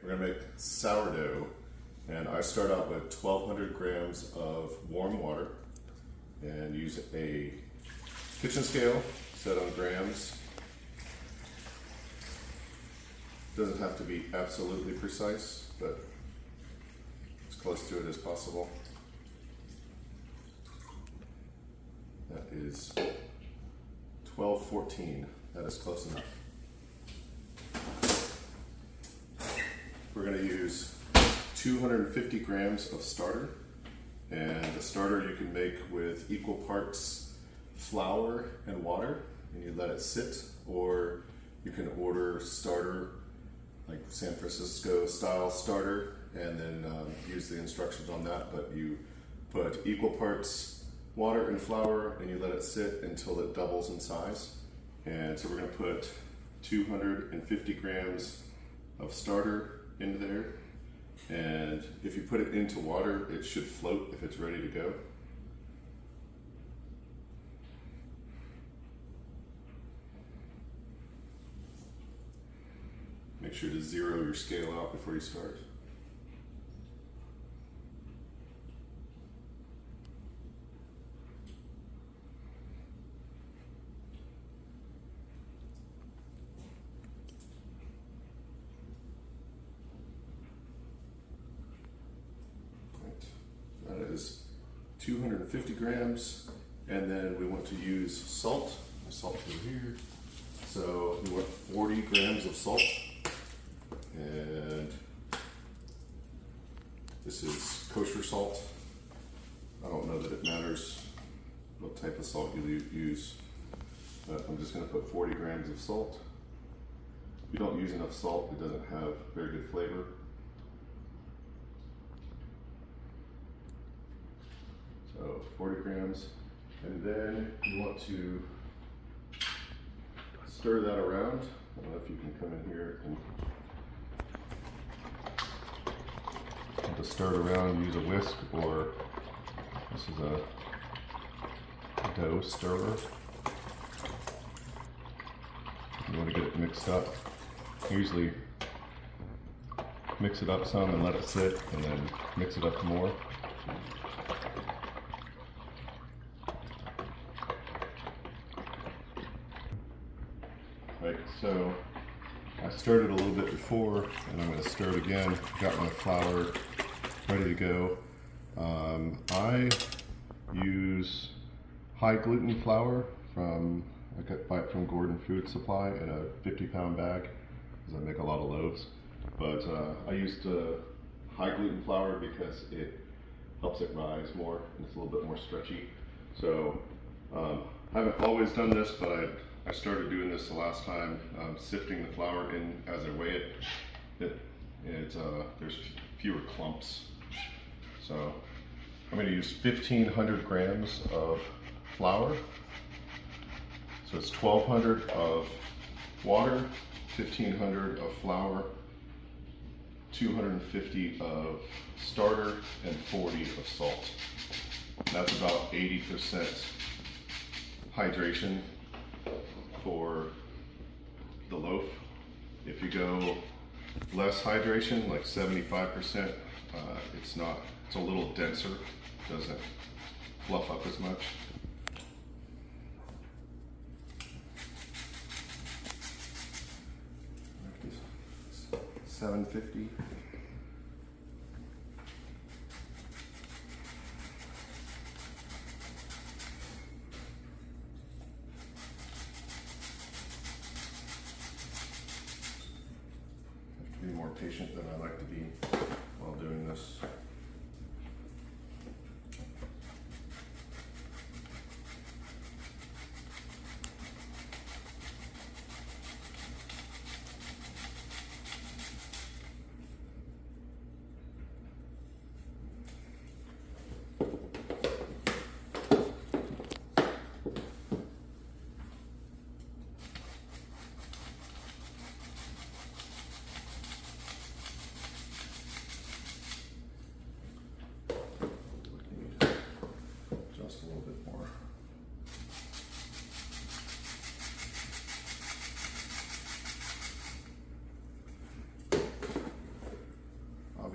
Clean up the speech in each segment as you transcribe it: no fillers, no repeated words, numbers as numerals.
we're gonna make sourdough, and I start out with 1,200 grams of warm water and use a kitchen scale set on grams. Doesn't have to be absolutely precise, but as close to it as possible. That is 1214. That is close enough. We're going to use 250 grams of starter, and the starter you can make with equal parts flour and water, and you let it sit, or you can order starter like San Francisco style starter and then use the instructions on that, but you put equal parts water and flour and you let it sit until it doubles in size. And so we're going to put 250 grams of starter into there, and if you put it into water it should float if it's ready to go. Make sure to zero your scale out before you start. That is 250 grams, and then we want to use salt. The salt's over here. So we want 40 grams of salt, and this is kosher salt. I don't know that it matters what type of salt you use, but I'm just going to put 40 grams of salt. If you don't use enough salt, it doesn't have very good flavor. So 40 grams, and then you want to stir that around. I don't know if you can come in here and to stir it around, use a whisk, or this is a dough stirrer. You want to get it mixed up. Usually mix it up some and let it sit, and then mix it up more. Right, so I stirred it a little bit before, and I'm going to stir it again. Got my flour ready to go. I use high gluten flour from, I buy it from Gordon Food Supply in a 50-pound bag, because I make a lot of loaves. But I used high gluten flour because it helps it rise more, and it's a little bit more stretchy. So I haven't always done this, but I started doing this the last time, sifting the flour in as I weigh it. There's fewer clumps. So I'm going to use 1,500 grams of flour. So it's 1,200 of water, 1,500 of flour, 250 of starter, and 40 of salt. That's about 80% hydration for the loaf. If you go less hydration, like 75%, it's a little denser, doesn't fluff up as much. $7.50. Be more patient than I like to be while doing this.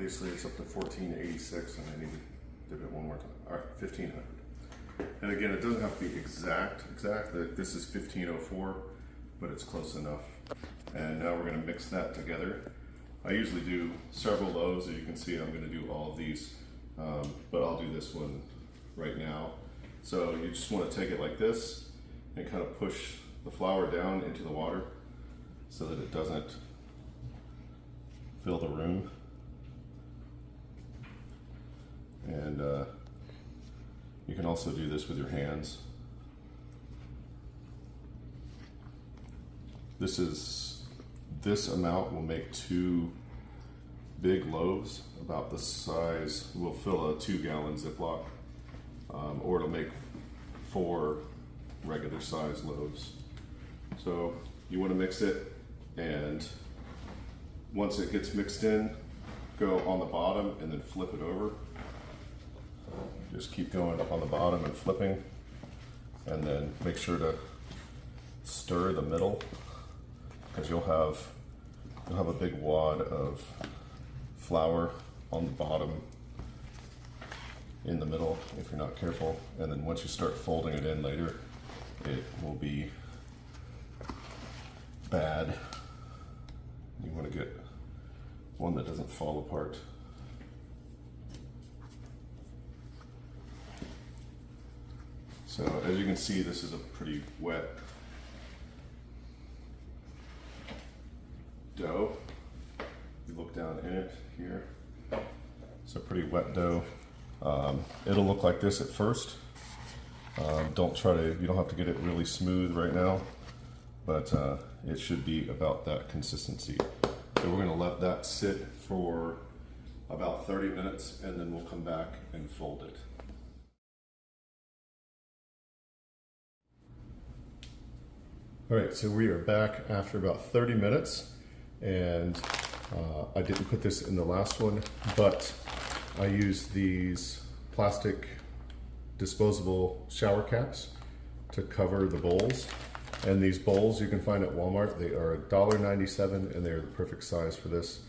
Basically, it's up to 1486, and I need to dip it one more time. All right, 1500. And again, it doesn't have to be exact. This is 1504, but it's close enough. And now we're going to mix that together. I usually do several loaves. As you can see, I'm going to do all of these, but I'll do this one right now. So you just want to take it like this and kind of push the flour down into the water so that it doesn't fill the room. And you can also do this with your hands. This amount will make 2 big loaves about the size, will fill a 2-gallon Ziploc, or it'll make 4 regular size loaves. So you want to mix it, and once it gets mixed in, go on the bottom and then flip it over. Just keep going up on the bottom and flipping, and then make sure to stir the middle, because you'll have a big wad of flour on the bottom in the middle if you're not careful. And then once you start folding it in later, it will be bad. You want to get one that doesn't fall apart. So as you can see, this is a pretty wet dough. You look down in it here. It's a pretty wet dough. It'll look like this at first. You don't have to get it really smooth right now, but it should be about that consistency. So we're gonna let that sit for about 30 minutes, and then we'll come back and fold it. All right, so we are back after about 30 minutes, and I didn't put this in the last one, but I used these plastic disposable shower caps to cover the bowls. And these bowls you can find at Walmart. They are $1.97, and they're the perfect size for this.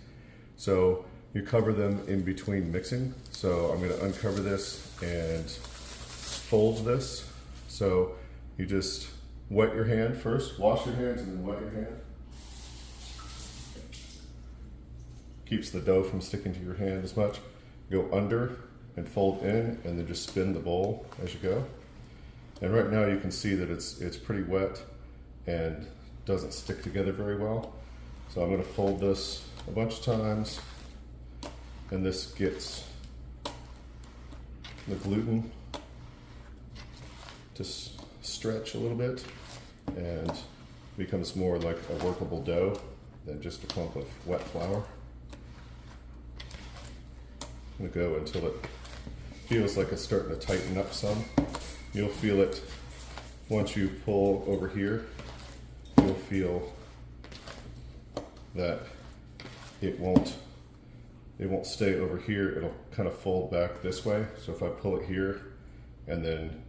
So you cover them in between mixing. So I'm gonna uncover this and fold this. So you just wet your hand first, wash your hands, and then wet your hand. Keeps the dough from sticking to your hand as much. Go under and fold in, and then just spin the bowl as you go. And right now you can see that it's pretty wet and doesn't stick together very well. So I'm going to fold this a bunch of times, and this gets the gluten to stretch a little bit and becomes more like a workable dough than just a clump of wet flour. I'm going to go until it feels like it's starting to tighten up some. You'll feel it once you pull over here. You'll feel that it won't stay over here. It'll kind of fold back this way. So if I pull it here and then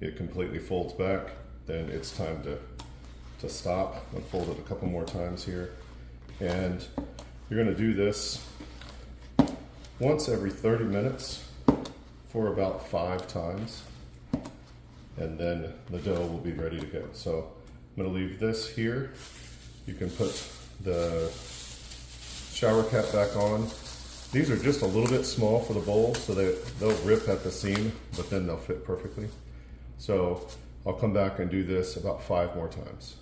it completely folds back, then it's time to stop and fold it a couple more times here. And you're going to do this once every 30 minutes for about 5 times, and then the dough will be ready to go. So I'm going to leave this here. You can put the shower cap back on. These are just a little bit small for the bowl, so they'll rip at the seam, but then they'll fit perfectly. So I'll come back and do this about 5 more times.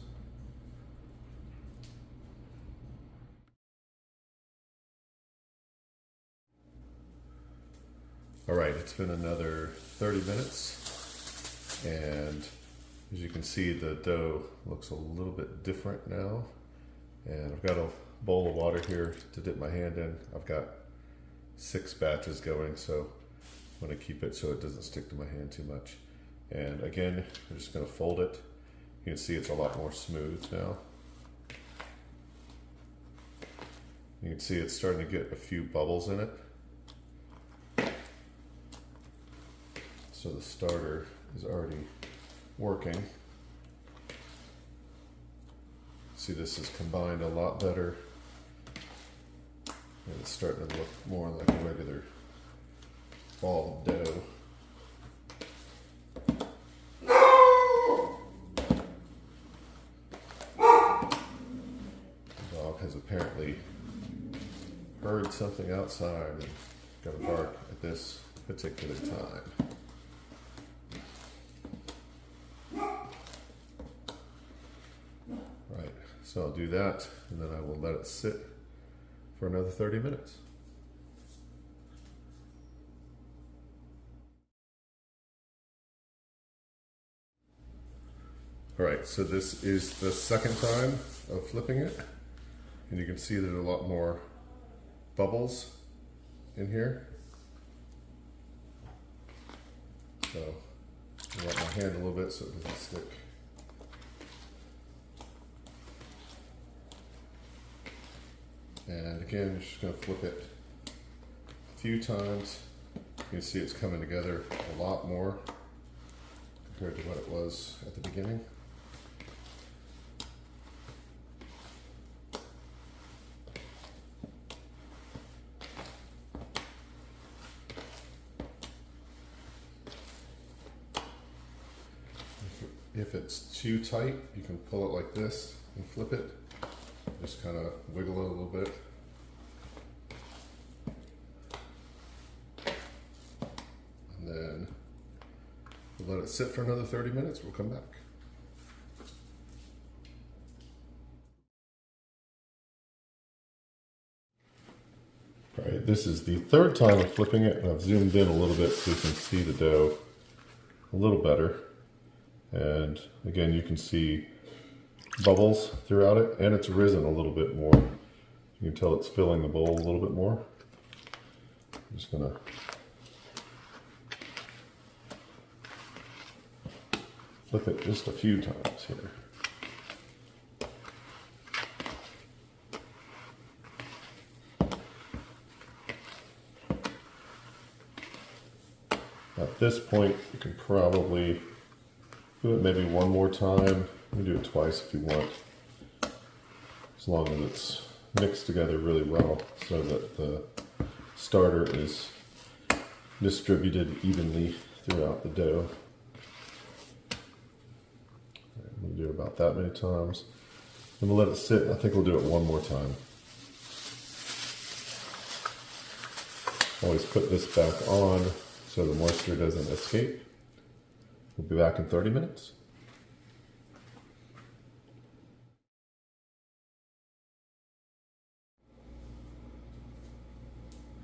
All right, it's been another 30 minutes, and as you can see, the dough looks a little bit different now. And I've got a bowl of water here to dip my hand in. I've got 6 batches going, so I'm gonna keep it so it doesn't stick to my hand too much. And again, I'm just gonna fold it. You can see it's a lot more smooth now. You can see it's starting to get a few bubbles in it. So the starter is already working. See, this is combined a lot better And it's starting to look more like a regular ball of dough. The dog has apparently heard something outside and gonna bark at this particular time. Right, so I'll do that and then I will let it sit for another 30 minutes. All right, so this is the second time of flipping it, and you can see there's a lot more bubbles in here. So I'll wet my hand a little bit so it doesn't stick. And again, you're just going to flip it a few times. You can see it's coming together a lot more compared to what it was at the beginning. If it's too tight, you can pull it like this and flip it. Just kind of wiggle it a little bit. And then we'll let it sit for another 30 minutes. We'll come back. All right, this is the third time of flipping it, and I've zoomed in a little bit so you can see the dough a little better. And again, you can see bubbles throughout it, and it's risen a little bit more. You can tell it's filling the bowl a little bit more. I'm just gonna flip it just a few times here. At this point, you can probably do it maybe one more time. You can do it twice if you want, as long as it's mixed together really well so that the starter is distributed evenly throughout the dough. We'll do it about that many times. And we'll let it sit. I think we'll do it one more time. Always put this back on so the moisture doesn't escape. We'll be back in 30 minutes.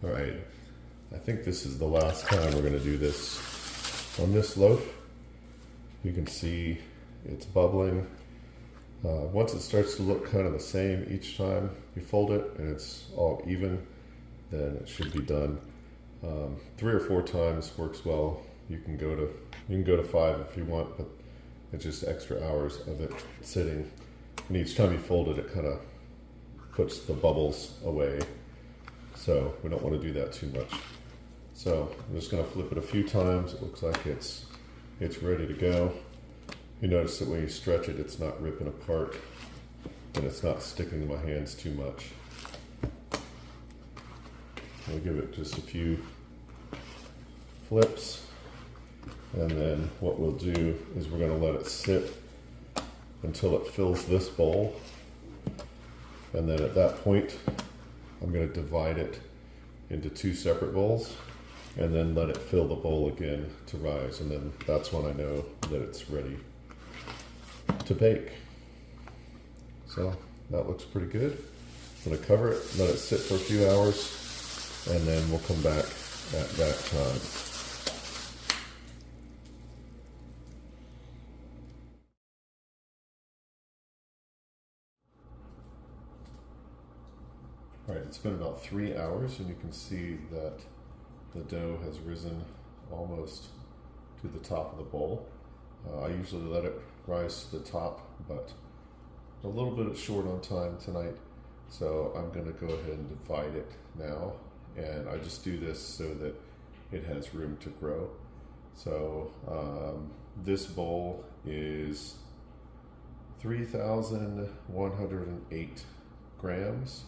All right, I think this is the last time we're going to do this on this loaf. You can see it's bubbling. Once it starts to look kind of the same each time you fold it and it's all even, then it should be done. 3 or 4 times works well. You can go to 5 if you want, but it's just extra hours of it sitting. And each time you fold it, it kind of puts the bubbles away. So we don't want to do that too much. So I'm just going to flip it a few times. It looks like it's ready to go. You notice that when you stretch it, it's not ripping apart and it's not sticking to my hands too much. We'll give it just a few flips. And then what we'll do is we're going to let it sit until it fills this bowl. And then at that point, I'm going to divide it into 2 separate bowls and then let it fill the bowl again to rise. And then that's when I know that it's ready to bake. So that looks pretty good. I'm going to cover it, let it sit for a few hours, and then we'll come back at that time. All right, it's been about 3 hours, and you can see that the dough has risen almost to the top of the bowl. I usually let it rise to the top, but a little bit short on time tonight, so I'm going to go ahead and divide it now. And I just do this so that it has room to grow. So this bowl is 3,108 grams.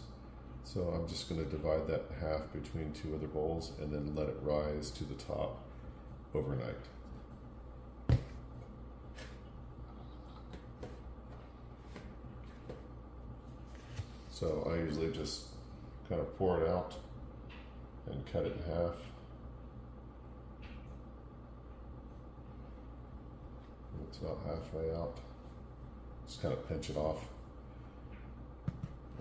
So I'm just going to divide that in half between two other bowls and then let it rise to the top overnight. So I usually just kind of pour it out and cut it in half. It's about halfway out. Just kind of pinch it off.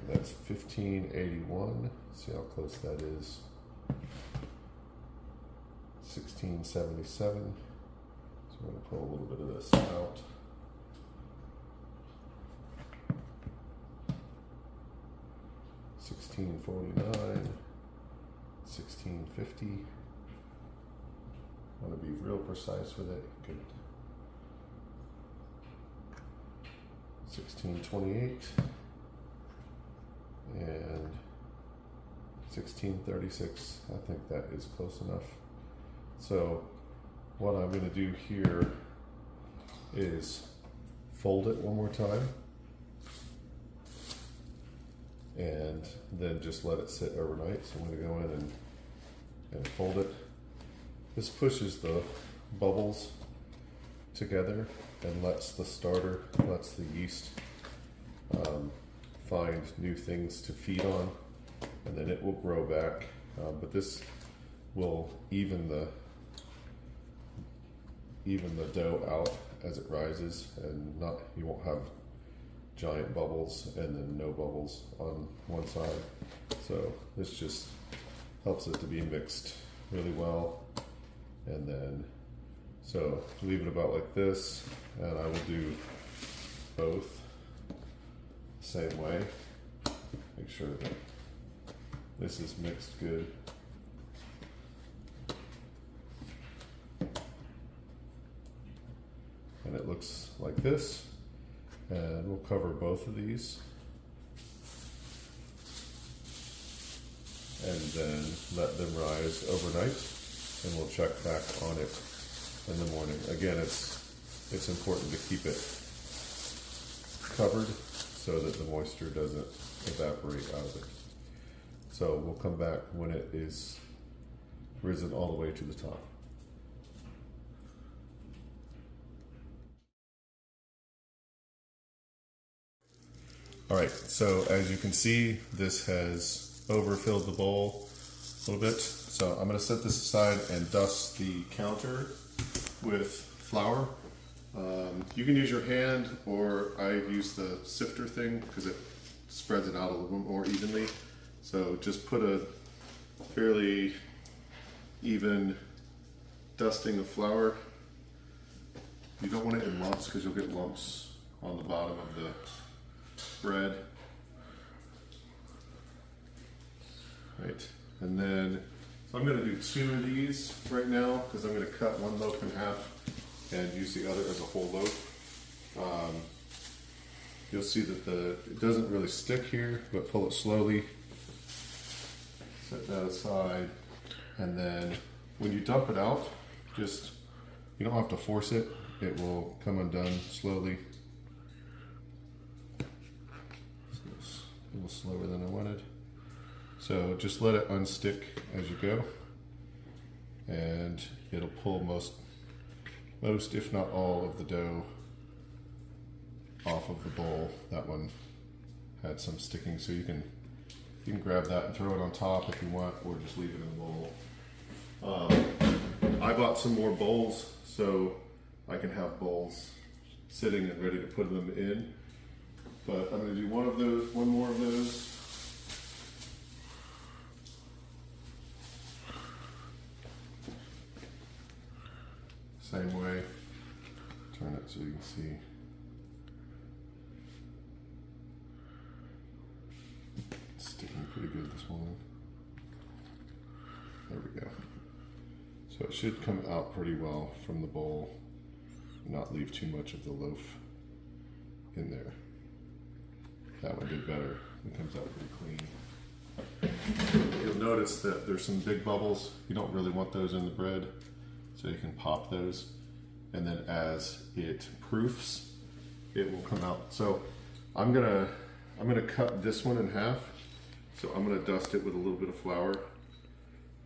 And that's 1581. See how close that is. 1677. So I'm going to pull a little bit of this out. $16.49, $16.50. Want to be real precise with it. Good. $16.28 and $16.36. I think that is close enough. So what I'm going to do here is fold it one more time and then just let it sit overnight. So I'm going to go in and fold it. This pushes the bubbles together and lets the starter, lets the yeast find new things to feed on, and then it will grow back. But this will even the dough out as it rises, and you won't have giant bubbles and then no bubbles on one side. So this just helps it to be mixed really well. And then, so leave it about like this, and I will do both the same way. Make sure that this is mixed good. And it looks like this. And we'll cover both of these. And then let them rise overnight, and we'll check back on it in the morning. Again, it's important to keep it covered so that the moisture doesn't evaporate out of it. So we'll come back when it is risen all the way to the top. All right, so as you can see, this has overfilled the bowl a little bit. So I'm going to set this aside and dust the counter with flour. You can use your hand, or I use the sifter thing because it spreads it out a little bit more evenly. So just put a fairly even dusting of flour. You don't want it in lumps because you'll get lumps on the bottom of the bread. Right, and then so I'm going to do 2 of these right now because I'm going to cut one loaf in half and use the other as a whole loaf. You'll see that it doesn't really stick here, but pull it slowly. Set that aside, and then when you dump it out, you don't have to force it. It will come undone slowly. A little slower than I wanted. So just let it unstick as you go, and it'll pull most if not all of the dough off of the bowl. That one had some sticking, so you can grab that and throw it on top if you want, or just leave it in the bowl. I bought some more bowls so I can have bowls sitting and ready to put them in. But I'm going to do one more of those. Same way. Turn it so you can see. It's sticking pretty good this morning. There we go. So it should come out pretty well from the bowl, not leave too much of the loaf in there. That one did better. It comes out pretty clean. You'll notice that there's some big bubbles. You don't really want those in the bread, so you can pop those. And then as it proofs, it will come out. So I'm gonna cut this one in half So I'm going to dust it with a little bit of flour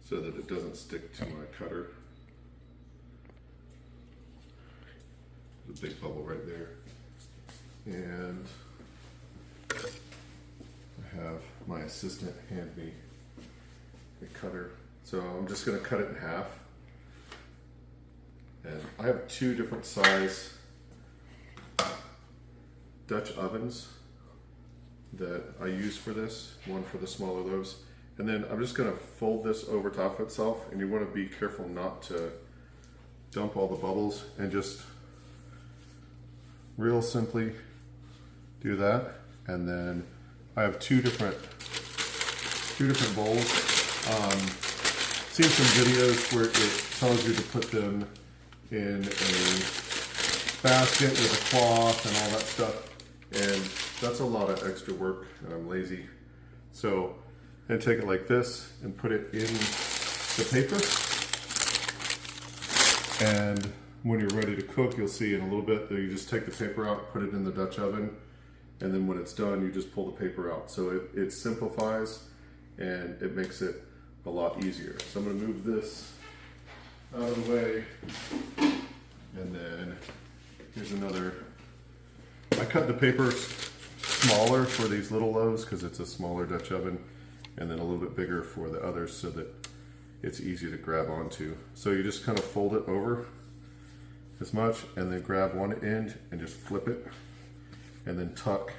so that it doesn't stick to my cutter. There's a big bubble right there. And I have my assistant hand me a cutter. So I'm just going to cut it in half. And I have 2 different size Dutch ovens that I use for this, one for the smaller loaves. And then I'm just going to fold this over top of itself, and you want to be careful not to dump all the bubbles, and just real simply do that. And then I have two different bowls. Seen some videos where it tells you to put them in a basket with a cloth and all that stuff, and that's a lot of extra work, and I'm lazy. So I'm gonna take it like this and put it in the paper, and when you're ready to cook, you'll see in a little bit that you just take the paper out, put it in the Dutch oven, and then when it's done, you just pull the paper out. So it simplifies and it makes it a lot easier. So I'm gonna move this out of the way, and then here's another. I cut the paper smaller for these little loaves because it's a smaller Dutch oven, and then a little bit bigger for the others so that it's easy to grab onto. So you just kind of fold it over as much, and then grab one end and just flip it, and then tuck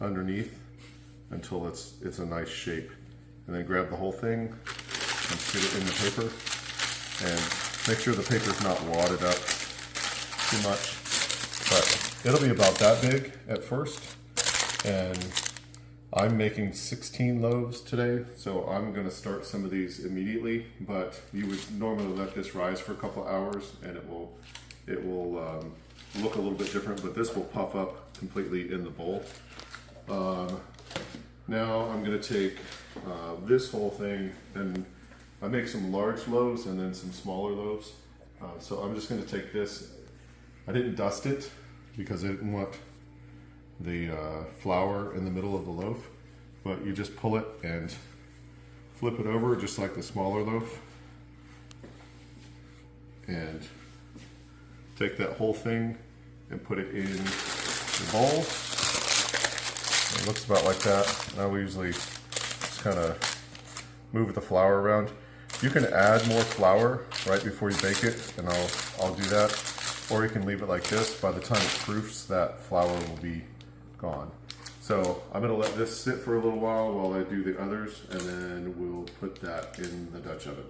underneath until it's a nice shape, and then grab the whole thing and sit it in the paper, and make sure the paper's not wadded up too much, but it'll be about that big at first. And I'm making 16 loaves today, so I'm gonna start some of these immediately, but you would normally let this rise for a couple hours and it will look a little bit different, but this will puff up completely in the bowl. Now I'm gonna take this whole thing, and I make some large loaves and then some smaller loaves. So I'm just gonna take this. I didn't dust it because I didn't want the flour in the middle of the loaf, but you just pull it and flip it over just like the smaller loaf, and take that whole thing and put it in the bowl. It looks about like that. Now we usually just kind of move the flour around. You can add more flour right before you bake it, and I'll do that, or you can leave it like this. By the time it proofs, that flour will be gone. So I'm gonna let this sit for a little while I do the others, and then we'll put that in the Dutch oven.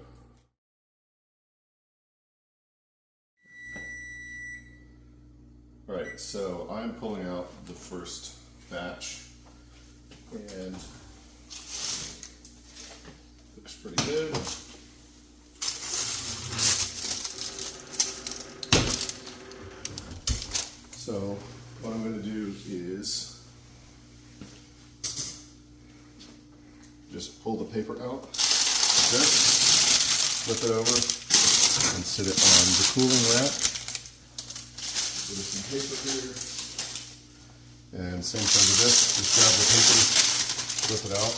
All right, so I'm pulling out the first batch, and looks pretty good. So what I'm going to do is just pull the paper out like this, flip it over, and sit it on the cooling rack. Put some paper here, and same thing with this. Just grab the paper, flip it out,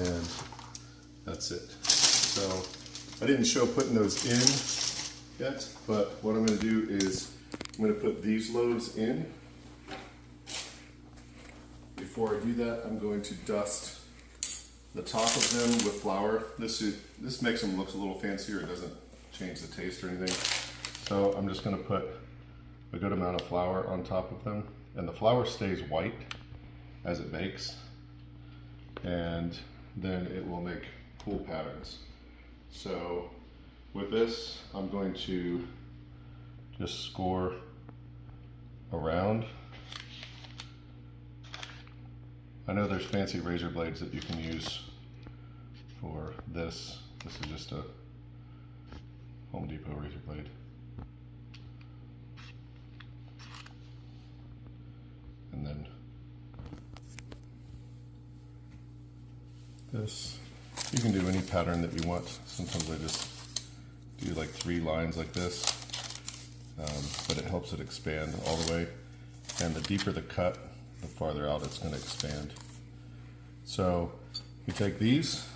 and that's it. So I didn't show putting those in yet, but what I'm going to do is I'm going to put these loaves in. Before I do that, I'm going to dust the top of them with flour. This makes them look a little fancier. It doesn't change the taste or anything. So I'm just going to put a good amount of flour on top of them, and the flour stays white as it bakes, and then it will make cool patterns. So with this, I'm going to just score around. I know there's fancy razor blades that you can use for this. This is just a Home Depot razor blade. And then this, you can do any pattern that you want. Sometimes I just do like 3 lines like this, but it helps it expand all the way. And the deeper the cut, the farther out it's going to expand. So you take these,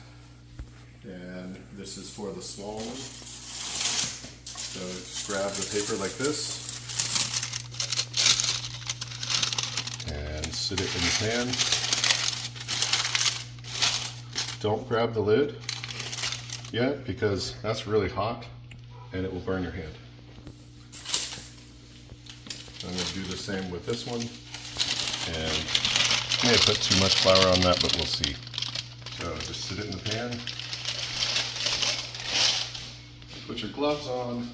and this is for the small one. So just grab the paper like this and sit it in the pan. Don't grab the lid yet because that's really hot and it will burn your hand. I'm going to do the same with this one, and I may have put too much flour on that, but we'll see. So just sit it in the pan, put your gloves on.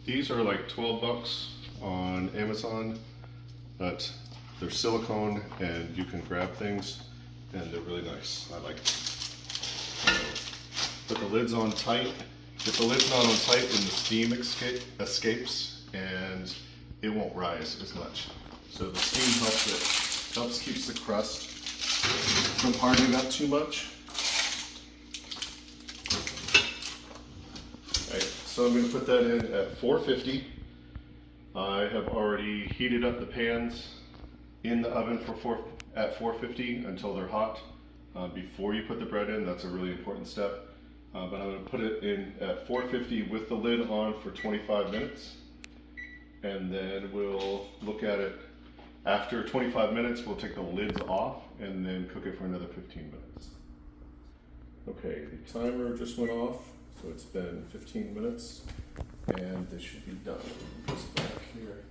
These are like 12 bucks on Amazon, but they're silicone and you can grab things and they're really nice. I like them. So put the lids on tight. If the lid's not on tight, then the steam escapes and it won't rise as much. So the steam helps keeps the crust from hardening up too much. Right, so I'm going to put that in at 450. I have already heated up the pans in the oven at 450 until they're hot. Before you put the bread in, that's a really important step. But I'm going to put it in at 450 with the lid on for 25 minutes. And then we'll look at it after 25 minutes. We'll take the lids off and then cook it for another 15 minutes. Okay, the timer just went off, so it's been 15 minutes and this should be done. Put this back here.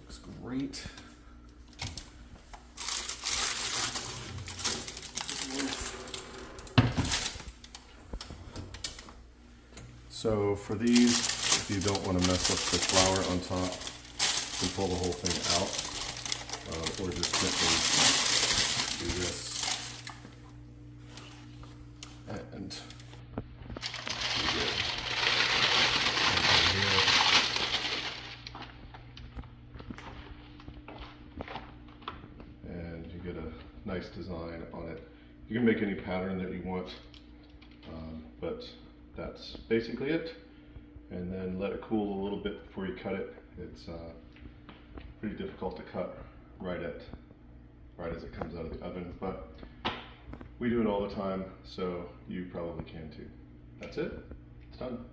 Looks great. So for these, if you don't want to mess up the flour on top, you can pull the whole thing out, or just gently do this and do and you get a nice design on it. You can make any pattern that you want, but that's basically it. And then let it cool a little bit before you cut it. It's pretty difficult to cut right as it comes out of the oven, but we do it all the time, so you probably can too. That's it. It's done.